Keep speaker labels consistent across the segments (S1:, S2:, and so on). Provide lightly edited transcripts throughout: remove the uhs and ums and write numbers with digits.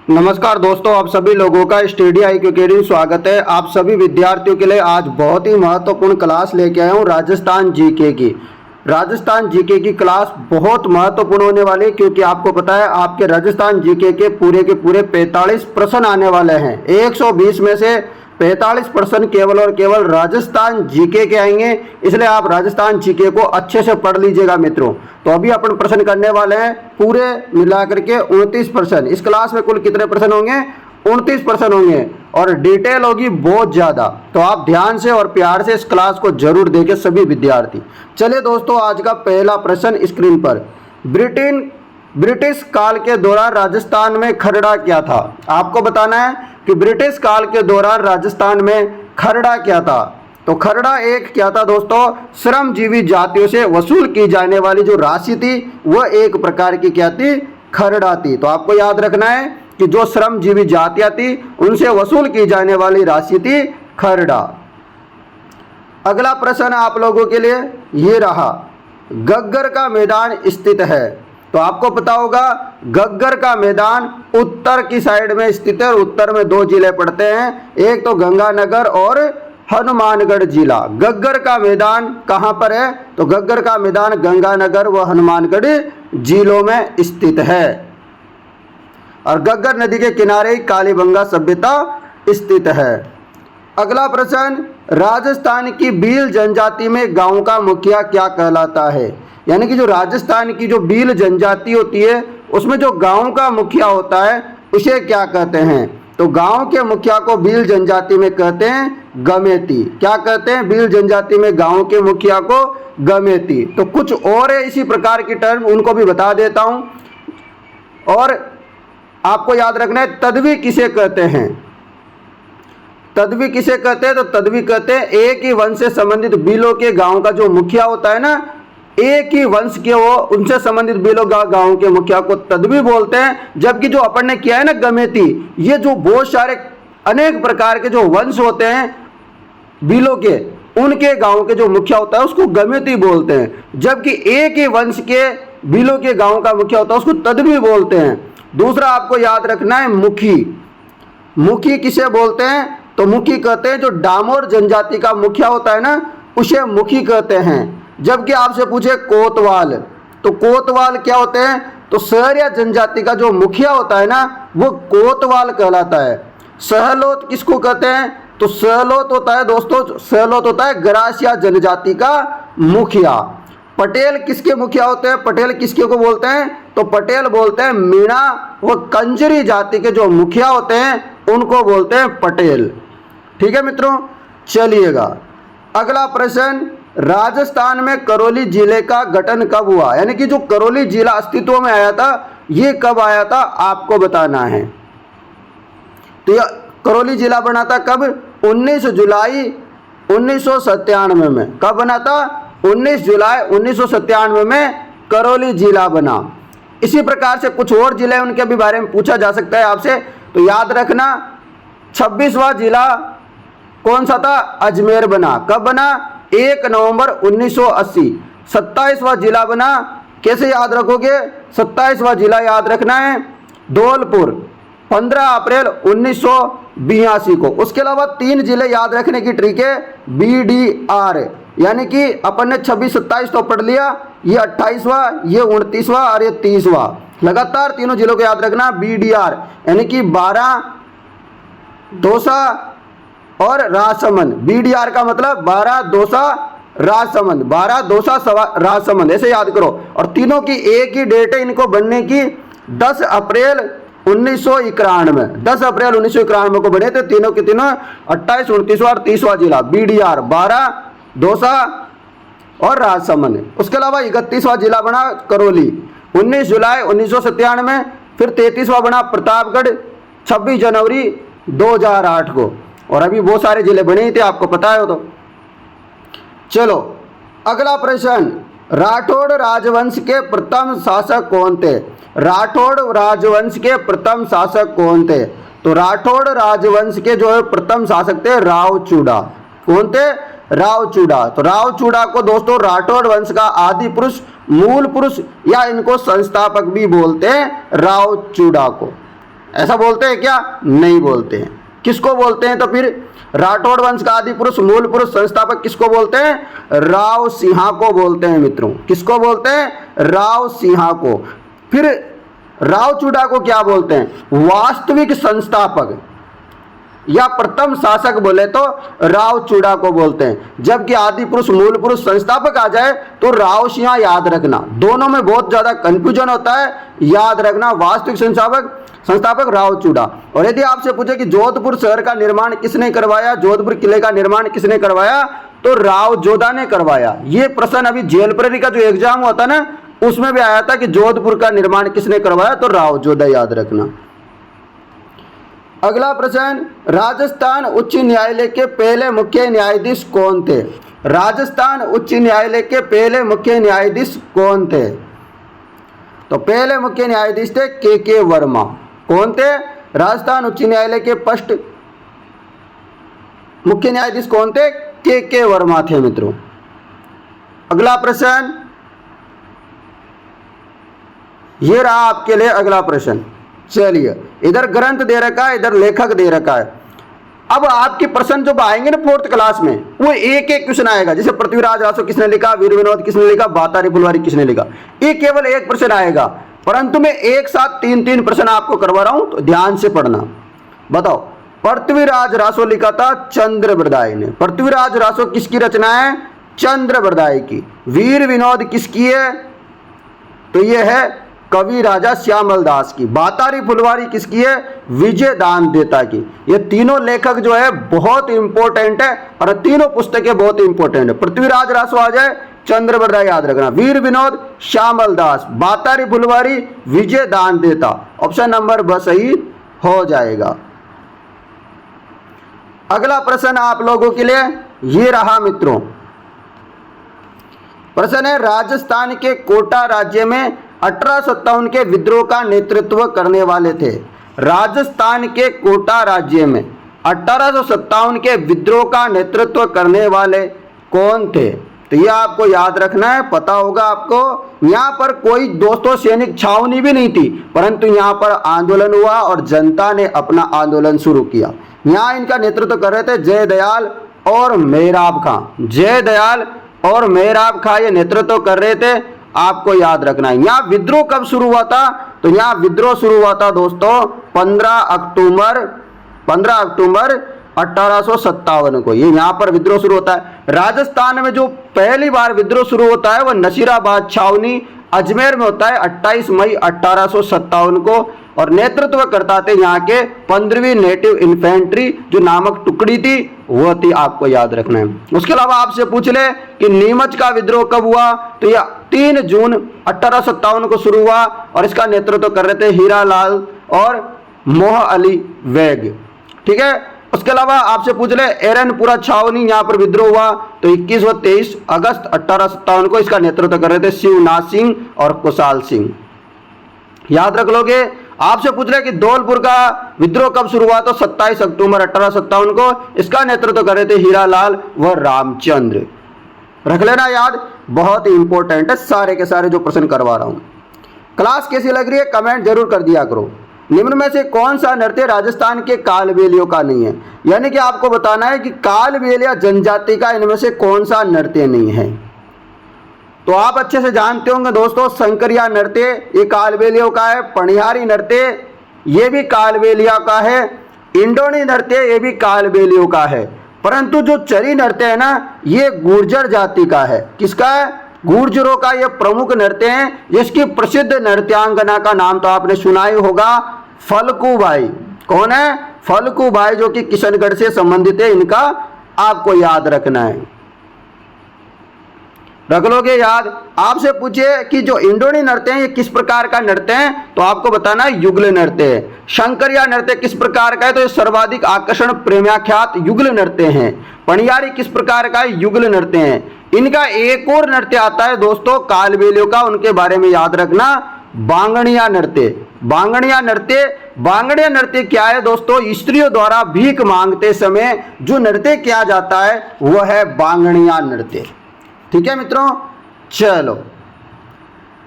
S1: नमस्कार दोस्तों, आप सभी लोगों का स्टडी IQ अकेडमी में स्वागत है। आप सभी विद्यार्थियों के लिए आज बहुत ही महत्वपूर्ण क्लास लेके आया हूँ राजस्थान जीके की। राजस्थान जीके की क्लास बहुत महत्वपूर्ण होने वाली है, क्योंकि आपको पता है आपके राजस्थान जीके के पूरे 45 प्रश्न आने वाले हैं। 120 में से 45 प्रश्न केवल और केवल राजस्थान जीके के आएंगे, इसलिए आप राजस्थान जीके को अच्छे से पढ़ लीजिएगा मित्रों। तो अभी अपन प्रश्न करने वाले हैं पूरे मिलाकर के 29 प्रश्न। इस क्लास में कुल कितने प्रश्न होंगे? 29 प्रश्न होंगे और डिटेल होगी बहुत ज़्यादा। तो आप ध्यान से और प्यार से इस क्लास को जरूर देखें सभी विद्यार्थी। चलिए दोस्तों, आज का पहला प्रश्न स्क्रीन पर। ब्रिटिश काल के दौरान राजस्थान में खरड़ा क्या था? आपको बताना है कि ब्रिटिश काल के दौरान राजस्थान में खरड़ा क्या था। तो खरड़ा एक क्या था दोस्तों? श्रमजीवी जातियों से वसूल की जाने वाली जो राशि थी वह एक प्रकार की क्या थी? खरड़ा थी। तो आपको याद रखना है कि जो श्रमजीवी जातियां थी उनसे वसूल की जाने वाली राशि थी खरड़ा। अगला प्रश्न आप लोगों के लिए ये रहा, गग्गर का मैदान स्थित है। तो आपको पता होगा गग्गर का मैदान उत्तर की साइड में स्थित है। उत्तर में दो जिले पड़ते हैं, एक तो गंगानगर और हनुमानगढ़ जिला। गग्गर का मैदान कहाँ पर है? तो गग्गर का मैदान गंगानगर व हनुमानगढ़ जिलों में स्थित है और गग्गर नदी के किनारे कालीबंगा सभ्यता स्थित है। अगला प्रश्न, राजस्थान की भील जनजाति में गांव का मुखिया क्या कहलाता है? यानी कि जो राजस्थान की जो भील जनजाति होती है उसमें जो गांव का मुखिया होता है उसे क्या कहते हैं? तो गांव के मुखिया को भील जनजाति में कहते हैं गमेती। क्या कहते हैं? भील जनजाति में गांव के मुखिया को गमेती। तो कुछ और है इसी प्रकार की टर्म, उनको भी बता देता हूं। और आपको याद रखना है तदवी किसे कहते हैं? तदवी किसे कहते हैं? तो तदवी कहते हैं एक ही वंश से संबंधित भीलों के गांव का जो मुखिया होता है ना, एक ही वंश के वो उनसे संबंधित भीलों गांव के मुखिया को तदवी बोलते हैं। जबकि जो अपन ने किया है ना गमेती, ये जो बहुत सारे अनेक प्रकार के जो वंश होते हैं भीलों के, उनके गांव के जो मुखिया होता है उसको गमेती बोलते हैं। जबकि एक ही वंश के भीलों के गांव का मुखिया होता है उसको तदवी बोलते हैं। दूसरा आपको याद रखना है मुखी। मुखी किसे बोलते हैं? तो मुखी कहते हैं जो डामोर जनजाति का मुखिया होता है ना, उसे मुखी कहते हैं। जबकि आपसे पूछे कोतवाल, तो कोतवाल क्या होते हैं? तो सहरिया जनजाति का जो मुखिया होता है ना वो कोतवाल कहलाता है। सहलोत किसको कहते हैं? तो सहलोत होता है दोस्तों, सहलोत होता है गरासिया जनजाति का मुखिया। पटेल किसके मुखिया होते हैं? पटेल किसके को बोलते हैं? तो पटेल बोलते हैं मीणा व कंजरी जाति के जो मुखिया होते हैं उनको बोलते हैं पटेल। ठीक है मित्रों, चलिएगा अगला प्रश्न, राजस्थान में करौली जिले का गठन कब हुआ? यानी कि जो करौली जिला अस्तित्व में आया था ये कब आया था आपको बताना है। तो यह करौली जिला बना था कब? 19 जुलाई 1997 में। कब बना था? 19 जुलाई 1997 में करौली जिला बना। इसी प्रकार से कुछ और जिले उनके भी बारे में पूछा जा सकता है आपसे, तो याद रखना 26वां जिला कौन सा था? अजमेर बना। कब बना? 1 नवंबर 1980। 27वां जिला बना, कैसे याद रखोगे? 27वां जिला याद रखना है धौलपुर, 15 अप्रैल 1982 को। उसके अलावा 3 जिले याद रखने की ट्रिक है BDR, यानी कि अपन ने 26, 27 तो पढ़ लिया, ये 28वां, ये 29वां और ये 30वां। लगातार तीनों जिलों को याद रखना BDR, यानी कि 12, दौसा और राजसमंद। BDR का मतलब 12, दौसा, राजसमंद। 12, दौसा, राजसमंद, ऐसे याद करो। और तीनों की एक ही डेट है इनको बनने की, 10 अप्रैल 1991। 10 अप्रैल 1991 को बने थे तीनों के तीनों। 28, 29वां और 30वां जिला BDR, 12, दौसा और राजसमंद। उसके अलावा 31वां जिला बना करौली 19 जुलाई 1997 में। फिर 33वां बना प्रतापगढ़ 26 जनवरी 2008 को। और अभी बहुत सारे जिले बने ही थे, आपको पता है तो। चलो अगला प्रश्न, राठौड़ राजवंश के प्रथम शासक कौन थे? राठौड़ राजवंश के प्रथम शासक कौन थे? तो राठौड़ राजवंश के जो है प्रथम शासक थे रावचूड़ा। कौन थे? रावचूड़ा। तो रावचूड़ा को दोस्तों राठौड़ वंश का आदि पुरुष, मूल पुरुष या इनको संस्थापक भी बोलते हैं रावचूड़ा को। ऐसा बोलते हैं क्या? नहीं बोलते हैं। किसको बोलते हैं तो फिर? राठौड़ वंश का आदि पुरुष, मूल पुरुष, संस्थापक किसको बोलते हैं? राव सिंहा को बोलते हैं मित्रों। किसको बोलते हैं? राव सिंहा को। फिर राव चूड़ा को क्या बोलते हैं? वास्तविक संस्थापक या प्रथम शासक बोले तो राव चूड़ा को बोलते हैं। जबकि आदि पुरुष, मूल पुरुष, संस्थापक आ जाए तो राव सिंहा याद रखना। दोनों में बहुत ज्यादा कंफ्यूजन होता है, याद रखना। वास्तविक संस्थापक राव चूड़ा। और यदि आपसे पूछे कि जोधपुर शहर का निर्माण किसने करवाया, जोधपुर किले का निर्माण किसने करवाया, तो राव जोधा ने करवाया। ये प्रश्न अभी जेल प्रहरी का जो एग्जाम हुआ था ना, उसमें भी आया था कि जोधपुर का निर्माण किसने करवाया, तो राव जोधा, याद रखना। अगला प्रश्न, राजस्थान उच्च न्यायालय के पहले मुख्य न्यायाधीश कौन थे? राजस्थान उच्च न्यायालय के पहले मुख्य न्यायाधीश कौन थे? तो पहले मुख्य न्यायाधीश थे के वर्मा। कौन थे? राजस्थान उच्च न्यायालय के फर्स्ट मुख्य न्यायाधीश कौन थे? के वर्मा थे मित्रों। अगला प्रश्न, ये रहा आपके लिए अगला प्रश्न। चलिए, इधर ग्रंथ दे रखा है, इधर लेखक दे रखा है। अब आपके प्रश्न जो आएंगे ना फोर्थ क्लास में, वो एक एक क्वेश्चन आएगा। जैसे पृथ्वीराज रासो किसने लिखा, वीर विनोद किसने लिखा, बातारी फुलवारी किसने लिखा, ये केवल एक प्रश्न आएगा। परंतु मैं एक साथ तीन तीन प्रश्न आपको करवा रहा हूं, तो ध्यान से पढ़ना। बताओ, पृथ्वीराज रासो लिखा था चंद्रबरदाई ने। पृथ्वीराज रासो किसकी रचना है? चंद्रबरदाई की। वीर विनोद किसकी है? तो ये है कवि राजा श्यामल दास की। बातारी फुलवारी किसकी है? विजय दान देता की। ये तीनों लेखक जो है बहुत इंपॉर्टेंट है, और तीनों पुस्तकें बहुत इंपॉर्टेंट है। पृथ्वीराज रासो आ जाए, चंद्रबरदाई याद रखना। वीर विनोद श्यामल दास, बातारी फुलवारी विजय दान देता। ऑप्शन नंबर ब सही हो जाएगा। अगला प्रश्न आप लोगों के लिए ये रहा मित्रों। प्रश्न है, राजस्थान के कोटा राज्य में 1857 के विद्रोह का नेतृत्व करने वाले थे। राजस्थान के कोटा राज्य में 1857 के विद्रोह का नेतृत्व करने वाले कौन थे? तो ये आपको याद रखना है, पता होगा आपको। यहाँ पर कोई दोस्तों सैनिक छावनी भी नहीं थी, परंतु यहाँ पर आंदोलन हुआ और जनता ने अपना आंदोलन शुरू किया। यहाँ इनका नेतृत्व कर रहे थे जयदयाल और मेहराब खां। जयदयाल और मेहराब खां ये नेतृत्व कर रहे थे, आपको याद रखना है। यहाँ विद्रोह कब शुरू हुआ था? तो यहाँ विद्रोह शुरू हुआ था दोस्तों 15 अक्टूबर 1857 को। ये यहाँ पर विद्रोह शुरू होता है। राजस्थान में जो पहली बार विद्रोह शुरू होता है वह नसीराबाद छावनी अजमेर में होता है 28 मई 1857 को, और नेतृत्व करता थे यहाँ के 15वीं नेटिव इन्फेंट्री जो नामक टुकड़ी थी, वो थी, आपको याद रखना है। उसके अलावा आपसे पूछ ले कि नीमच का विद्रोह कब हुआ? तो यह 3 जून 1857 को शुरू हुआ, और इसका नेतृत्व कर रहे थे हीरालाल और मोह अली वैग। ठीक है। उसके अलावा आपसे पूछ ले एरनपुरा छावनी, यहाँ पर विद्रोह हुआ तो 21 व 23 अगस्त 1857 को इसका नेतृत्व कर रहे थे शिवनाथ सिंह और कुशाल सिंह। याद रख लोगे। आपसे पूछ रहे कि धौलपुर का विद्रोह कब शुरू हुआ? तो 27 अक्टूबर 1857 को इसका नेतृत्व कर रहे थे हीरालाल व रामचंद्र। रख लेना याद, बहुत ही इंपॉर्टेंट है सारे के सारे जो प्रश्न करवा रहा हूं। क्लास कैसी लग रही है कमेंट जरूर कर दिया करो। निम्न में से कौन सा नृत्य राजस्थान के कालबेलियों का नहीं है? यानी कि आपको बताना है कि कालबेलिया जनजाति का इनमें से कौन सा नृत्य नहीं है। तो आप अच्छे से जानते होंगे दोस्तों, शंकरिया नृत्य ये कालबेलियों का है, पणिहारी नृत्य ये भी कालबेलिया का है, इंडोनी नृत्य ये भी कालबेलियों का है। परंतु जो चरी नृत्य है ना, ये गुर्जर जाति का है। किसका है? गुर्जरों का ये प्रमुख नृत्य है, जिसकी प्रसिद्ध नृत्यांगना का नाम तो आपने सुना ही होगा, फलकूबाई। कौन है? फलकूबाई, जो कि किशनगढ़ से संबंधित है। इनका आपको याद रखना है, रख लोगे याद। आपसे पूछे कि जो इंडोनी नृत्य है ये किस प्रकार का नृत्य है, तो आपको बताना है युगल नृत्य है। शंकरिया नृत्य किस प्रकार का है? तो ये सर्वाधिक आकर्षण प्रेम्याख्यात युगल नृत्य है। पणियारी किस प्रकार का है? युगल नृत्य है। इनका एक और नृत्य आता है दोस्तों कालबेलियों का, उनके बारे में याद रखना, बांगड़िया नृत्य। बांगड़िया नृत्य क्या है दोस्तों? स्त्रियों द्वारा भीख मांगते समय जो नृत्य किया जाता है वह है बांगड़िया नृत्य। ठीक है मित्रों, चलो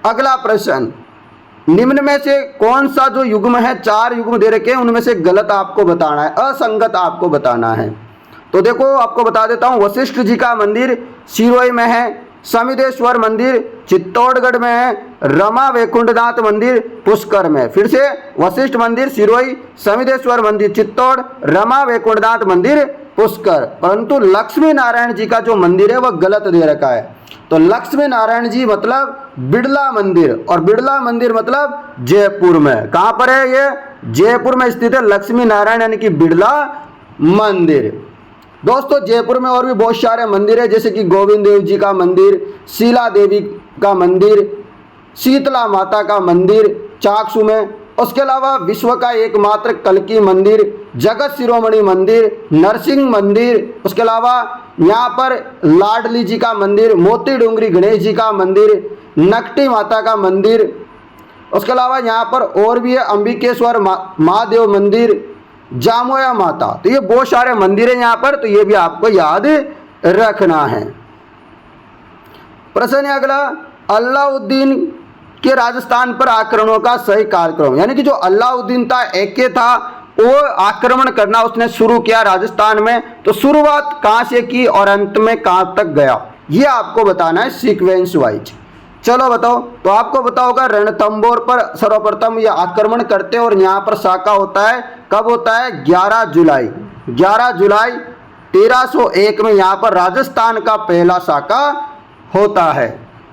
S1: अगला प्रश्न। निम्न में से कौन सा जो युग्म है, 4 युग्म दे रखे हैं, उनमें से गलत आपको बताना है, असंगत आपको बताना है। तो देखो आपको बता देता हूँ, वशिष्ठ जी का मंदिर सिरोही में है, समिदेश्वर मंदिर चित्तौड़गढ़ में है, रमा वैकुंठनाथ मंदिर पुष्कर में। फिर से वशिष्ठ मंदिर सिरोही, समिदेश्वर मंदिर चित्तौड़, रमा वैकुंठनाथ मंदिर पुष्कर। परंतु लक्ष्मी नारायण जी का जो मंदिर है वह गलत दे रखा है। तो लक्ष्मी नारायण जी मतलब बिड़ला मंदिर, और बिड़ला मंदिर मतलब जयपुर में। कहाँ पर है ये? जयपुर में स्थित है लक्ष्मी नारायण यानी कि बिड़ला मंदिर। दोस्तों जयपुर में और भी बहुत सारे मंदिर है, जैसे कि गोविंद देव जी का मंदिर, शीला देवी का मंदिर, शीतला माता का मंदिर चाकसू में। उसके अलावा विश्व का एकमात्र कल्की मंदिर, जगत शिरोमणि मंदिर, नरसिंह मंदिर। उसके अलावा यहाँ पर लाडली जी का मंदिर, मोती डूंगरी गणेश जी का मंदिर, नकटी माता का मंदिर। उसके अलावा यहाँ पर और भी है अंबिकेश्वर महादेव मंदिर, जामोया माता। तो ये बहुत सारे मंदिर हैं यहाँ पर, तो ये भी आपको याद रखना है। प्रश्न है अगला, अलाउद्दीन के राजस्थान पर आक्रमणों का सही कार्यक्रम, यानी कि जो अलाउद्दीन था एके था, वो आक्रमण करना उसने शुरू किया राजस्थान में, तो शुरुआत कहाँ से की और अंत में कहाँ तक गया, ये आपको बताना है सीक्वेंस वाइज। चलो बताओ। तो आपको बताओ होगा रणथंबोर पर सर्वप्रथम ये आक्रमण करते हैं, और यहाँ पर साका होता है, कब होता है? 11 जुलाई 1301 में यहाँ पर राजस्थान का पहला साका होता है।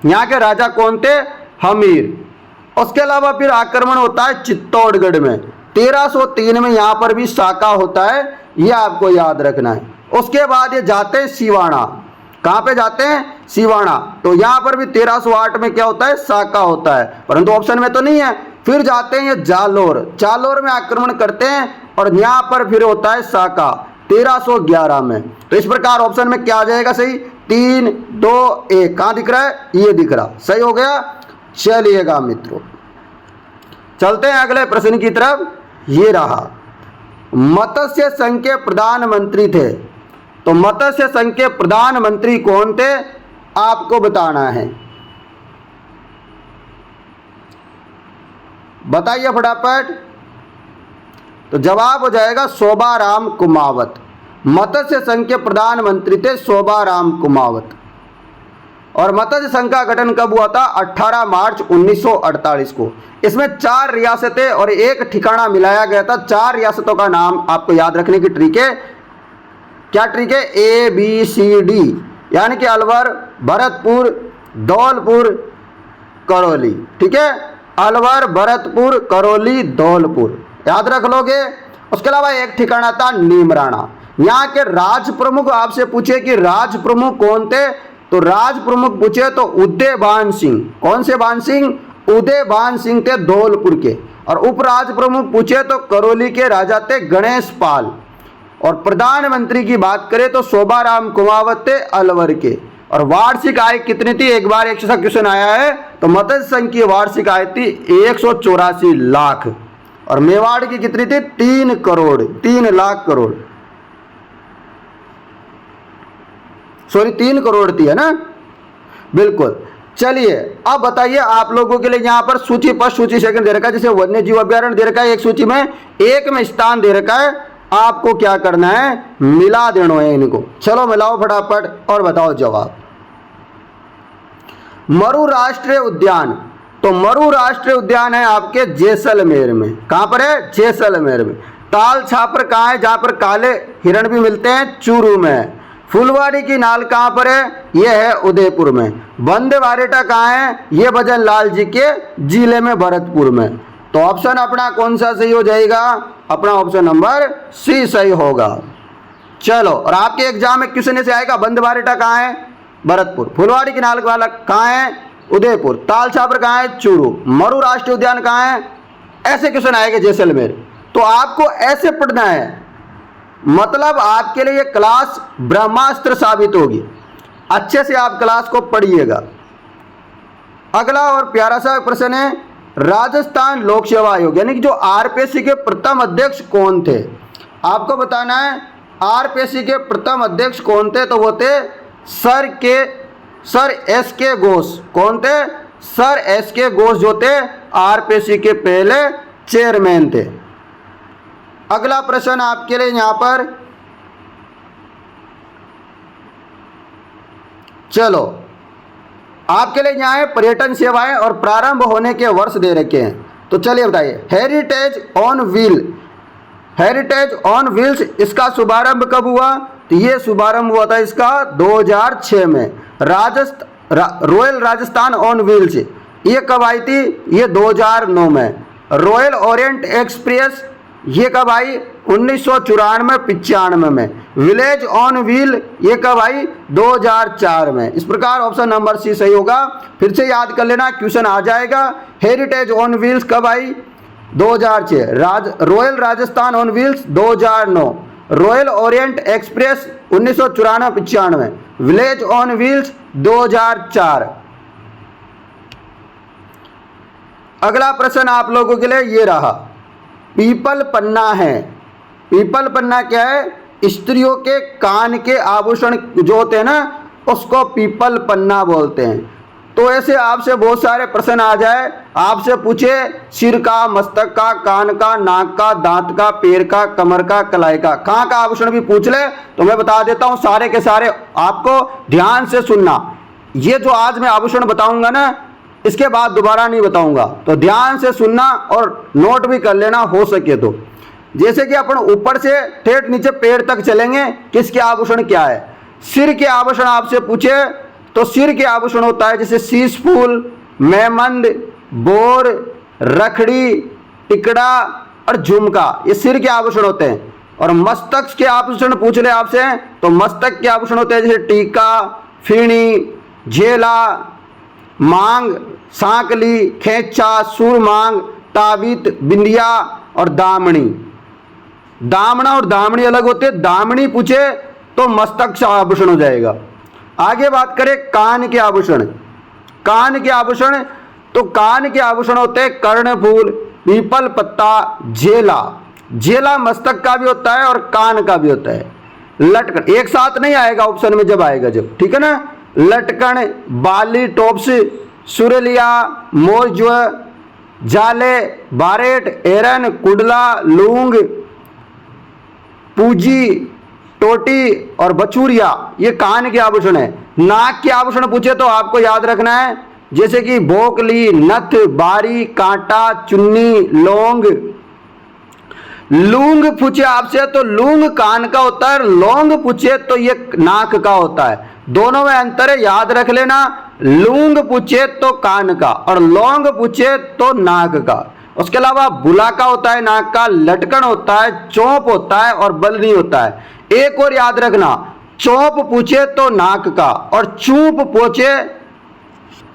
S1: यहाँ के राजा कौन थे? हमीर। उसके अलावा फिर आक्रमण होता है चित्तौड़गढ़ में 1303 में, यहाँ पर भी साका होता है, यह आपको याद रखना है। उसके बाद ये जाते हैं सिवाना। कहाँ पे जाते हैं? सिवाना। तो यहाँ पर भी 1308 में क्या होता है? साका होता है, परंतु ऑप्शन में तो नहीं है। फिर जाते हैं ये जालोर में आक्रमण करते हैं, और यहाँ पर फिर होता है साका 1311 में। तो इस प्रकार ऑप्शन में क्या आ जाएगा सही? 3, 2, 1। कहाँ दिख रहा है? ये दिख रहा, सही हो गया। चलिएगा मित्रों, चलते हैं अगले प्रश्न की तरफ। ये रहा, मत्स्य संघ के प्रधानमंत्री थे, तो मत्स्य संघ के प्रधानमंत्री कौन थे आपको बताना है। बताइए फटाफट। तो जवाब हो जाएगा शोभाराम कुमावत। मत्स्य संघ के प्रधानमंत्री थे शोभाराम कुमावत। और मत्स्य संघ का गठन कब हुआ था? 18 मार्च 1948 को। इसमें 4 रियासतें और एक ठिकाना मिलाया गया था। 4 रियासतों का नाम आपको याद रखने की ट्रिक है। क्या ट्रिक है? ABCD, यानी कि अलवर, भरतपुर, धौलपुर, करौली। ठीक है, अलवर, भरतपुर, करौली, धौलपुर, याद रख लोगे। उसके अलावा एक ठिकाना था नीमराणा। यहाँ के राज प्रमुख आपसे पूछे कि राज प्रमुख कौन थे, तो राज प्रमुख पूछे तो उदयभान सिंह। कौन से भान सिंह? उदयभान सिंह थे धौलपुर के। और उपराज प्रमुख पूछे तो करौली के राजा थे गणेश पाल। और प्रधानमंत्री की बात करें तो शोभाराम कुमावत थे अलवर के। और वार्षिक आय कितनी थी? एक बार 100 क्वेश्चन आया है। तो मत्स्य संघ की वार्षिक आय थी 184 लाख, और मेवाड़ की कितनी थी? 3 करोड़, 3 लाख करोड़, सॉरी 3 करोड़ थी, है ना? बिल्कुल। चलिए अब बताइए आप लोगों के लिए यहाँ पर सूची फर्स्ट, सूची सेकंड दे रखा है। जैसे वन्य जीव अभ्यारण्य दे रखा है एक सूची में, एक में स्थान दे रखा है। आपको क्या करना है? मिला देना है इनको। चलो मिलाओ फटाफट और बताओ जवाब। मरु राष्ट्रीय उद्यान, तो मरु राष्ट्रीय उद्यान है आपके जैसलमेर में। कहां पर है? जैसलमेर में। ताल छापर कहाँ है? जहां पर काले हिरण भी मिलते हैं, चूरू में। फुलवाड़ी की नाल कहाँ पर है? यह है उदयपुर में। बंदे वारेटा कहाँ है? ये भजन लाल जी के जिले में, भरतपुर में। तो ऑप्शन अपना कौन सा सही हो जाएगा? अपना ऑप्शन नंबर सी सही होगा। चलो, और आपके एग्जाम में क्वेश्चन ऐसे आएगा, बंद वारेटा कहाँ है? भरतपुर। फुलवाड़ी की नाल वाला कहाँ है? उदयपुर। ताल छापर कहाँ है? चूरू। मरु राष्ट्रीय उद्यान कहाँ है? ऐसे क्वेश्चन आएंगे जैसलमेर। तो आपको ऐसे पढ़ना है, मतलब आपके लिए क्लास ब्रह्मास्त्र साबित होगी। अच्छे से आप क्लास को पढ़िएगा। अगला और प्यारा सा प्रश्न है, राजस्थान लोक सेवा आयोग यानी कि जो आरपीएससी के प्रथम अध्यक्ष कौन थे? आपको बताना है आरपीएससी के प्रथम अध्यक्ष कौन थे। तो वो थे सर एस के घोष। कौन थे? सर एस के घोष जो थे आरपीसी के पहले चेयरमैन थे। अगला प्रश्न आपके लिए यहां पर, चलो आपके लिए यहाँ है पर्यटन सेवाएं और प्रारंभ होने के वर्ष दे रखे हैं। तो चलिए बताइए, heritage on wheel, heritage on wheels इसका शुभारंभ कब हुआ? तो ये शुभारंभ हुआ था इसका 2006 में। रॉयल राजस्थान ऑन व्हील्स ये कब आई थी? ये 2009 में। रॉयल ओरिएंट एक्सप्रेस ये कब आई? 1994-95 में। विलेज ऑन व्हील ये कब आई? 2004 में। इस प्रकार ऑप्शन नंबर सी सही होगा। फिर से याद कर लेना, क्वेश्चन आ जाएगा। हेरिटेज ऑन व्हील्स कब आई? 2006। Royal Rajasthan on wheels 2009। Royal Orient express 1994-95। Village on wheels 2004। अगला प्रश्न आप लोगों के लिए ये रहा, पीपल पन्ना है। पीपल पन्ना क्या है? स्त्रियों के कान के आभूषण जो होते हैं ना, उसको पीपल पन्ना बोलते हैं। तो ऐसे आपसे बहुत सारे प्रश्न आ जाए, आपसे पूछे सिर का, मस्तक का, कान का, नाक का, दांत का, पैर का, कमर का, कलाई का, कहाँ का आभूषण भी पूछ ले तो मैं बता देता हूँ सारे के सारे। आपको ध्यान से सुनना, ये जो आज मैं आभूषण बताऊंगा ना, इसके बाद दोबारा नहीं बताऊंगा, तो ध्यान से सुनना और नोट भी कर लेना हो सके तो। जैसे कि अपन ऊपर से ठेठ नीचे पैर तक चलेंगे, किसके आभूषण क्या है। सिर के आभूषण आपसे पूछे तो सिर के आभूषण होता है जैसे शीश फूल, मेहमंद, बोर, रखड़ी, टिकड़ा और झुमका, ये सिर के आभूषण होते हैं। और मस्तक के आभूषण पूछ ले आपसे तो मस्तक के आभूषण होते हैं जैसे टीका, फीणी, झेला, मांग, सांकली, खेचा, सुरमांग, ताबीत, बिंदिया और दामनी। दामना और दामनी अलग होते हैं। दामनी पूछे तो मस्तक से आभूषण हो जाएगा। आगे बात करें कान के आभूषण। कान के आभूषण, तो कान के आभूषण होते हैं कर्णफूल, पीपल पत्ता, झेला। झेला मस्तक का भी होता है और कान का भी होता है। लटकन एक साथ नहीं आएगा ऑप्शन में, जब आएगा जब, ठीक है ना। लटकन, बाली, टोप्स, सुरलिया, मोरज्व, जाले, बारेट, एरन, कुडला, लूंग, पूजी, टोटी और बचूरिया, ये कान के आभूषण है। नाक के आभूषण पूछे तो आपको याद रखना है जैसे कि भोकली, नथ, बारी, कांटा, चुन्नी, लौंग। लूंग पूछे आपसे तो लूंग कान का होता है, लौंग पूछे तो ये नाक का होता है। दोनों में अंतर है, याद रख लेना। लूंग पूछे तो कान का और लौंग पूछे तो नाक का। उसके अलावा बुलाका होता है नाक का, लटकन होता है, चौंप होता है और बलनी होता है। एक और याद रखना, चौंप पूछे तो नाक का और चूप पूछे,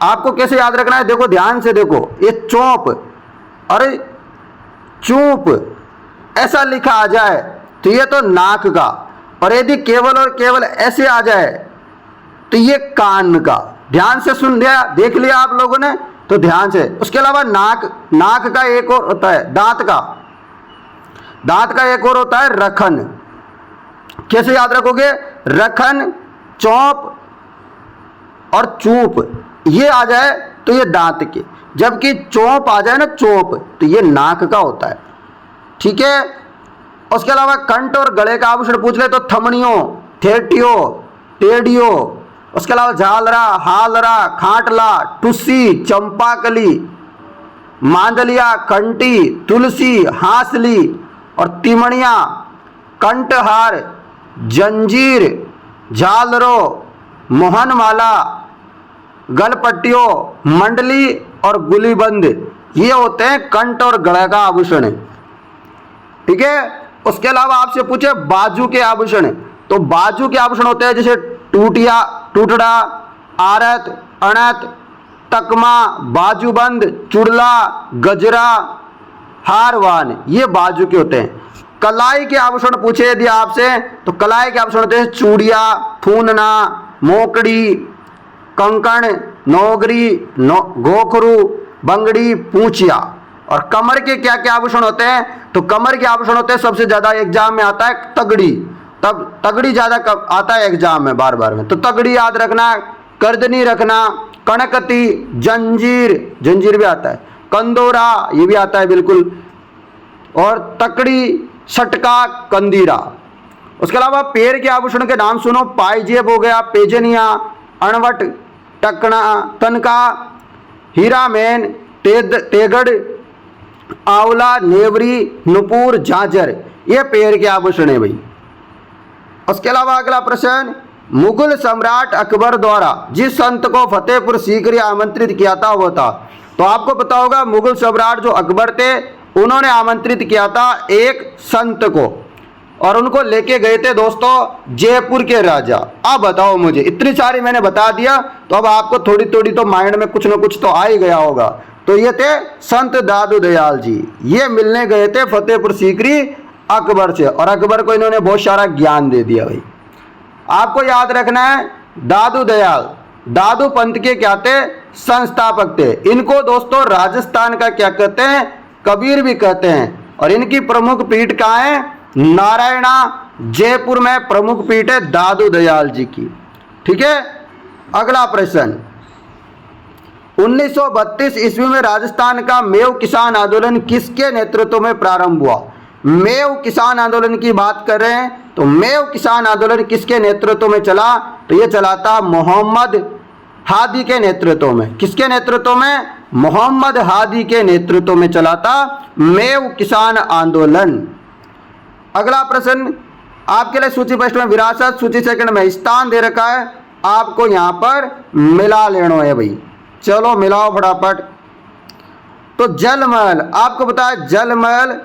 S1: आपको कैसे याद रखना है, देखो ध्यान से देखो, ये चौंप और चूप ऐसा लिखा आ जाए तो ये तो नाक का, और यदि केवल और केवल ऐसे आ जाए तो ये कान का। ध्यान से सुन लिया, देख लिया आप लोगों ने, तो ध्यान से। उसके अलावा नाक का एक और होता है दांत का एक और होता है रखन। कैसे याद रखोगे? रखन, चौंप और चूप ये आ जाए तो ये दांत के, जबकि चौंप आ जाए ना, चौंप, तो ये नाक का होता है, ठीक है। उसके अलावा कंठ और गले का आभूषण पूछ ले तो थमड़ियों, थेटियो, टेडियो, उसके अलावा झालरा, हालरा, खाटला, टुस्सी, चंपाकली, मांदलिया, कंटी, तुलसी, हासली और तिमणिया, कंठहार, जंजीर, झालरो, मोहनमाला, गलपट्टियों, मंडली और गुलीबंद, ये होते हैं कंठ और गले का आभूषण, ठीक है। उसके अलावा आपसे पूछे बाजू के आभूषण, तो बाजू के आभूषण होते हैं जैसे टूटिया, टूटड़ा, आरत, अणत, तकमा, बाजूबंद, चुड़ला, गजरा, हारवान, ये बाजू के होते हैं। कलाई के आभूषण पूछे यदि आपसे तो कलाई के आभूषण होते हैं चूड़िया, फूनना, मोकड़ी, कंकण, नौगरी, गोखरू, बंगड़ी, पूंचिया। और कमर के क्या क्या आभूषण होते हैं? तो कमर के आभूषण होते हैं, सबसे ज्यादा एग्जाम में आता है तगड़ी, तब तगड़ी ज्यादा आता है एग्जाम में बार बार में, तो तगड़ी याद रखना, करदनी रखना, कणकती, जंजीर, जंजीर भी आता है, कंदोरा, ये भी आता है बिल्कुल, और तकड़ी, सटका, कंदीरा। उसके अलावा पैर के आभूषण के नाम सुनो, पाइजेब हो गया, पेजनिया, अणवट, टकना, तनका, हीरामैन, तेगड़, आंवला, नेवरी, नुपुर, झांझर, ये पैर के आभूषण है भाई। उसके अलावा अगला प्रश्न, मुगल सम्राट अकबर द्वारा जिस संत को फतेहपुर सीकरी आमंत्रित किया था वो था। तो आपको पता होगा मुगल सम्राट जो अकबर थे उन्होंने आमंत्रित किया था एक संत को, और उनको लेके गए थे दोस्तों जयपुर के राजा। अब बताओ मुझे, इतनी सारी मैंने बता दिया तो अब आपको थोड़ी थोड़ी तो माइंड में कुछ ना कुछ तो आ ही गया होगा। तो ये थे संत दादू दयाल जी, ये मिलने गए थे फतेहपुर सीकरी अकबर से, और अकबर को इन्होंने बहुत सारा ज्ञान दे दिया भाई। आपको याद रखना है दादू दयाल दादू पंथ के क्या थे, संस्थापक थे। इनको दोस्तों राजस्थान का क्या कहते हैं, कबीर भी कहते हैं, और इनकी प्रमुख पीठ कहाँ है, नारायणा, जयपुर में प्रमुख पीठ है दादू दयाल जी की। ठीक है, अगला प्रश्न, 1932 ईस्वी में राजस्थान का मेव किसान आंदोलन किसके नेतृत्व में प्रारंभ हुआ। मेव किसान आंदोलन की बात कर रहे हैं तो मेव किसान आंदोलन किसके नेतृत्व में चला, तो ये चला था मोहम्मद हादी के नेतृत्व में। किसके नेतृत्व में, मोहम्मद हादी के नेतृत्व में चला था मेव किसान आंदोलन। अगला प्रश्न आपके लिए सूची फर्स्ट में विरासत, सूची सेकंड में स्थान दे रखा है, आपको यहां पर मिला लेना है भाई। चलो मिलाओ फटाफट। तो जल महल, आपको पता है जल महल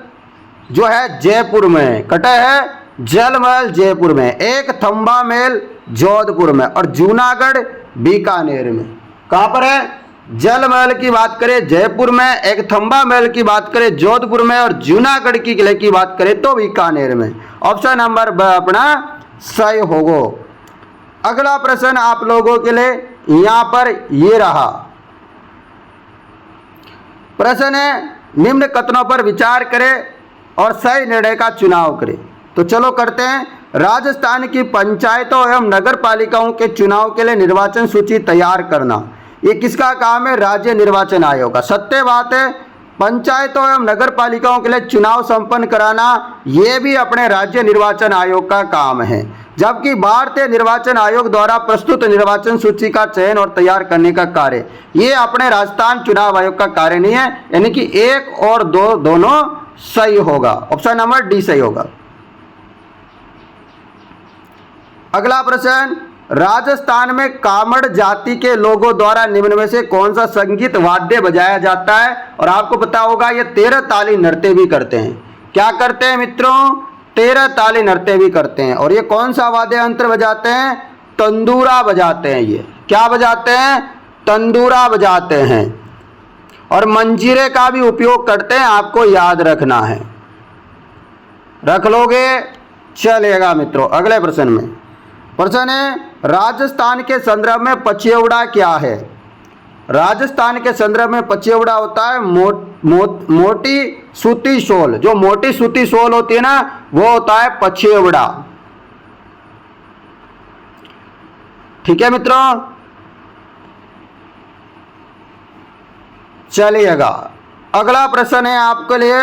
S1: जो है जयपुर में, कटा है जल महल जयपुर में, एक थंबा महल जोधपुर में, और जूनागढ़ बीकानेर में। कहाँ पर है, जल महल की बात करें जयपुर में, एक थंबा महल की बात करें जोधपुर में, और जूनागढ़ की किले की बात करें तो बीकानेर में। ऑप्शन नंबर ब अपना सही होगा। अगला प्रश्न आप लोगों के लिए यहां पर ये रहा, प्रश्न है निम्न कथनों पर विचार करें और सही निर्णय का चुनाव करें। तो चलो करते हैं। राजस्थान की पंचायतों एवं नगर पालिकाओं के चुनाव के लिए निर्वाचन सूची तैयार करना, ये किसका काम है, राज्य निर्वाचन आयोग का। सत्य बात है, पंचायतों एवं नगर पालिकाओं के लिए चुनाव संपन्न कराना ये भी अपने राज्य निर्वाचन आयोग का काम है, जबकि भारतीय निर्वाचन आयोग द्वारा प्रस्तुत निर्वाचन सूची का चयन और तैयार करने का कार्य ये अपने राजस्थान चुनाव आयोग का कार्य नहीं है। यानी कि एक और दो दोनों सही होगा, ऑप्शन नंबर डी सही होगा। अगला प्रश्न, राजस्थान में कामड़ जाति के लोगों द्वारा निम्न में से कौन सा संगीत वाद्य बजाया जाता है, और आपको पता होगा ये 13 ताली नृत्य भी करते हैं। क्या करते हैं मित्रों, 13 ताली नृत्य भी करते हैं। और ये कौन सा वाद्य यंत्र बजाते हैं, तंदूरा बजाते हैं। ये क्या बजाते हैं, तंदूरा बजाते हैं, और मंजीरे का भी उपयोग करते हैं, आपको याद रखना है। रख लोगे, चलेगा मित्रों। अगले प्रश्न में प्रश्न है राजस्थान के संदर्भ में पचेवड़ा क्या है। राजस्थान के संदर्भ में पचेवड़ा होता है मोटी सूती शॉल। जो मोटी सूती शॉल होती है ना वो होता है पचेवड़ा। ठीक है मित्रों, चलिएगा। अगला प्रश्न है आपके लिए,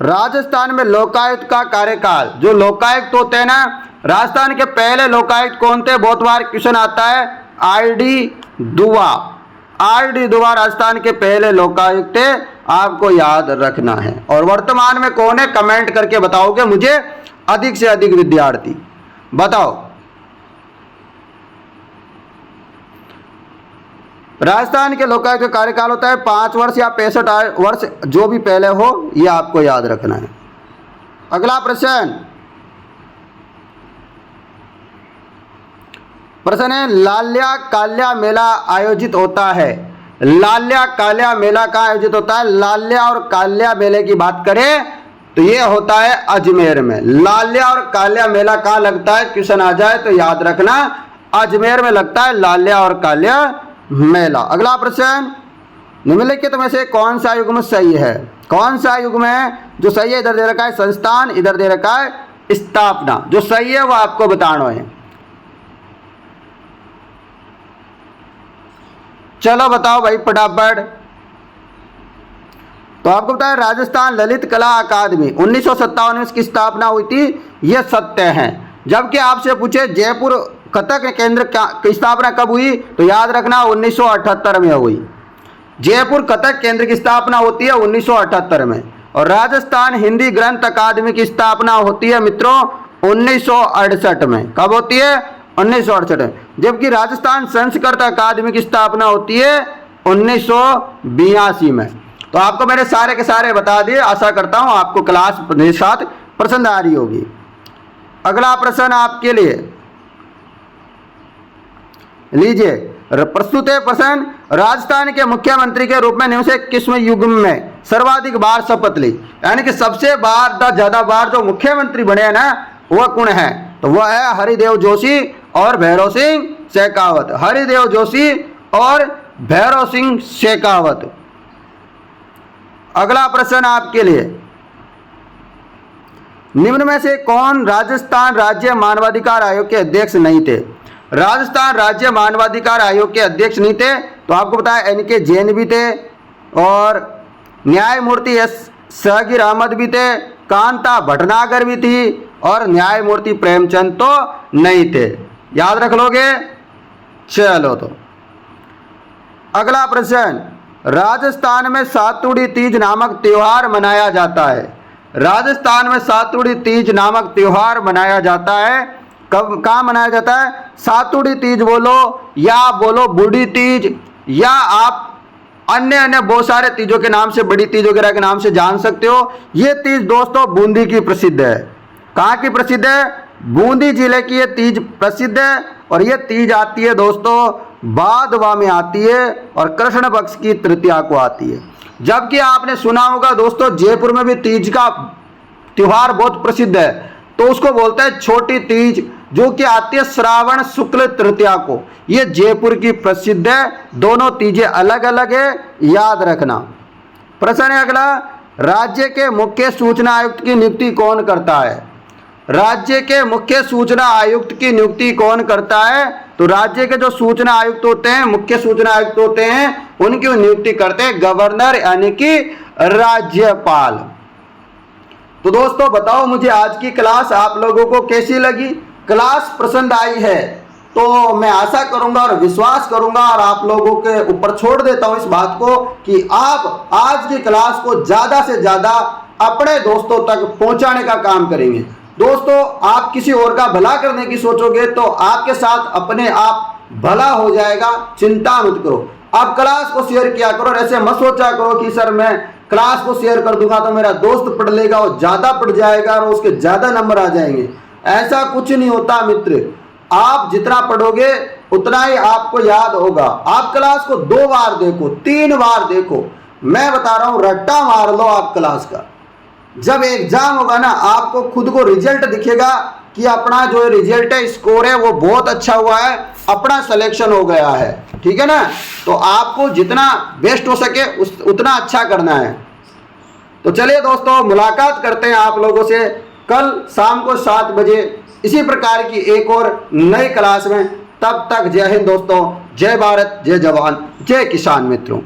S1: राजस्थान में लोकायुक्त का कार्यकाल, जो लोकायुक्त होते हैं ना, राजस्थान के पहले लोकायुक्त कौन थे, बहुत बार क्वेश्चन आता है, आरडी दुआ। आरडी दुआ राजस्थान के पहले लोकायुक्त थे, आपको याद रखना है। और वर्तमान में कौन है, कमेंट करके बताओगे मुझे, अधिक से अधिक विद्यार्थी बताओ। राजस्थान के लोकायुक्त का कार्यकाल होता है 5 वर्ष या 65 वर्ष, जो भी पहले हो, यह आपको याद रखना है। अगला प्रश्न है लाल्या काल्या मेला आयोजित होता है। लाल्या काल्या मेला कहाँ आयोजित होता है, लाल्या और काल्या मेले की बात करें तो ये होता है अजमेर में। लाल्या और काल्या मेला कहाँ लगता है, क्वेश्चन आ जाए तो याद रखना, अजमेर में लगता है लाल्या और काल्या मेला। अगला प्रश्न, निम्नलिखित में से कौन सा युग्म सही है। कौन सा युग्म है जो सही है, इधर दे रखा है संस्थान, इधर दे रखा है स्थापना। जो सही है वो आपको बताना है। चलो बताओ भाई फटाफट। तो आपको पता है राजस्थान ललित कला अकादमी 1957 में इसकी स्थापना हुई थी, ये सत्य है। जबकि आपसे पूछे जयपुर कथक केंद्र की स्थापना कब हुई, तो याद रखना 1978 में हुई। जयपुर कथक केंद्र की स्थापना होती है 1978 में। और राजस्थान हिंदी ग्रंथ अकादमी की स्थापना होती है मित्रों 1968 में। कब होती है? 1968 में। जबकि राजस्थान संस्कृत अकादमी की स्थापना होती है 1982 में। तो आपको मैंने सारे के सारे बता दिए। आशा करता हूं आपको क्लास मेरे साथ पसंद आ रही होगी। अगला प्रश्न आपके लिए लीजिए, प्रस्तुत है प्रश्न, राजस्थान के मुख्यमंत्री के रूप में निम्न से किस युग में सर्वाधिक बार शपथ ली? यानी कि सबसे ज्यादा बार जो मुख्यमंत्री बने हैं ना, वह कौन है? तो वह है हरिदेव जोशी और भैरव सिंह शेखावत। हरिदेव जोशी और भैरव सिंह शेखावत। अगला प्रश्न आपके लिए, निम्न में से कौन राजस्थान राज्य मानवाधिकार आयोग के अध्यक्ष नहीं थे? राजस्थान राज्य मानवाधिकार आयोग के अध्यक्ष नहीं थे, तो आपको पता है NK जैन भी थे और न्यायमूर्ति S शहगीर अहमद भी थे, कांता भटनागर भी थी और न्यायमूर्ति प्रेमचंद तो नहीं थे। याद रख लोगे? चलो तो अगला प्रश्न, राजस्थान में सातुड़ी तीज नामक त्योहार मनाया जाता है। राजस्थान में सातुड़ी तीज नामक त्योहार मनाया जाता है। कब, कहाँ मनाया जाता है? सातुड़ी तीज बोलो या बोलो बूढ़ी तीज, या आप अन्य बहुत सारे तीजों के नाम से, बड़ी तीज वगैरह के नाम से जान सकते हो। ये तीज दोस्तों बूंदी की प्रसिद्ध है। कहाँ की प्रसिद्ध है? बूंदी जिले की ये तीज प्रसिद्ध है। और ये तीज आती है दोस्तों भादवा में आती है और कृष्ण पक्ष की तृतीया को आती है। जबकि आपने सुना होगा दोस्तों जयपुर में भी तीज का त्योहार बहुत प्रसिद्ध है, तो उसको बोलते हैं छोटी तीज, जो कि आती है श्रावण शुक्ल तृतीया को। ये जयपुर की प्रसिद्ध है। दोनों तीजें अलग अलग है, याद रखना। प्रश्न है अगला, राज्य के मुख्य सूचना आयुक्त की नियुक्ति कौन करता है? राज्य के मुख्य सूचना आयुक्त की नियुक्ति कौन करता है? तो राज्य के जो सूचना आयुक्त होते हैं, मुख्य सूचना आयुक्त होते हैं, उनकी नियुक्ति करते हैं गवर्नर यानी कि राज्यपाल। तो दोस्तों बताओ मुझे आज की क्लास आप लोगों को कैसी लगी? क्लास पसंद आई है तो मैं आशा करूंगा और विश्वास करूंगा और आप लोगों के ऊपर छोड़ देता हूं इस बात को कि आप आज की क्लास को ज्यादा से ज्यादा अपने दोस्तों तक पहुंचाने का काम करेंगे। दोस्तों आप किसी और का भला करने की सोचोगे तो आपके साथ अपने आप भला हो जाएगा, चिंता मत करो। आप क्लास को शेयर किया करो, ऐसे मत सोचा करो कि सर मैं क्लास को शेयर कर दूंगा तो मेरा दोस्त पढ़ लेगा, वो ज्यादा पढ़ जाएगा और उसके ज्यादा नंबर आ जाएंगे। ऐसा कुछ नहीं होता मित्र। आप जितना पढ़ोगे उतना ही आपको याद होगा। आप क्लास को 2 बार देखो, 3 बार देखो, मैं बता रहा हूं रट्टा मार लो आप क्लास का। जब एग्जाम होगा ना आपको खुद को रिजल्ट दिखेगा कि अपना जो रिजल्ट है, स्कोर है, वो बहुत अच्छा हुआ है, अपना सिलेक्शन हो गया है। ठीक है ना? तो आपको जितना बेस्ट हो सके उतना अच्छा करना है। तो चलिए दोस्तों मुलाकात करते हैं आप लोगों से कल शाम को 7 बजे इसी प्रकार की एक और नई क्लास में। तब तक जय हिंद दोस्तों, जय भारत, जय जवान, जय किसान मित्रों।